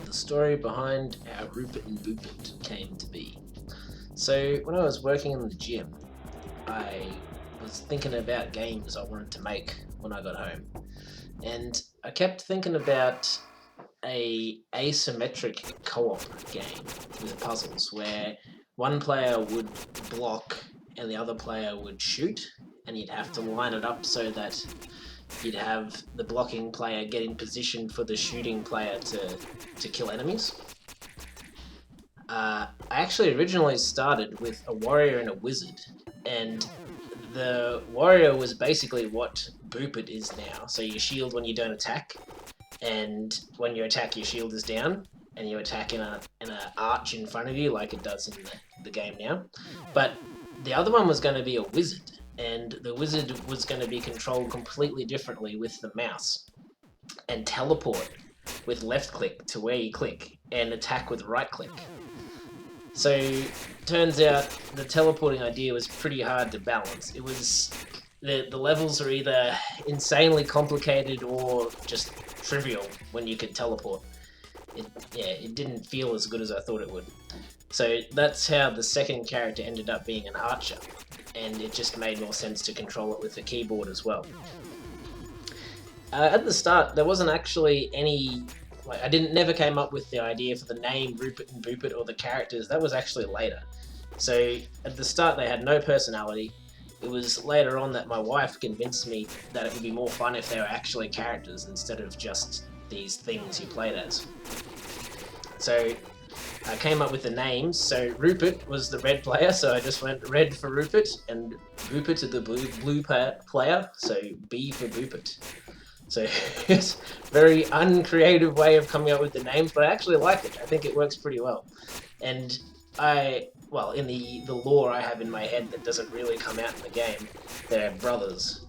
the story behind how Roopit and Boopit came to be. So, when I was working in the gym, I was thinking about games I wanted to make when I got home. And I kept thinking about a asymmetric co-op game with puzzles where one player would block and the other player would shoot, and you'd have to line it up so that you'd have the blocking player get in position for the shooting player to kill enemies. I actually originally started with a warrior and a wizard, and the warrior was basically what Boopit is now. So you shield when you don't attack, and when you attack, your shield is down, and you attack in a arch in front of you, like it does in the game now. But the other one was going to be a wizard, and the wizard was going to be controlled completely differently with the mouse, and teleport with left click to where you click, and attack with right click. So turns out the teleporting idea was pretty hard to balance. It was the levels are either insanely complicated or just trivial when you could teleport. It didn't feel as good as I thought it would. So that's how the second character ended up being an archer, and it just made more sense to control it with the keyboard as well. At the start, there wasn't actually any. I never came up with the idea for the name Roopit and Boopit or the characters. That was actually later. So at the start, they had no personality. It was later on that my wife convinced me that it would be more fun if they were actually characters instead of just these things you played as. So I came up with the names. So Roopit was the red player, so I just went red for Roopit, and Boopit is the blue player, so B for Boopit. So it's a very uncreative way of coming up with the names, but I actually like it. I think it works pretty well. And in the lore I have in my head that doesn't really come out in the game, they're brothers.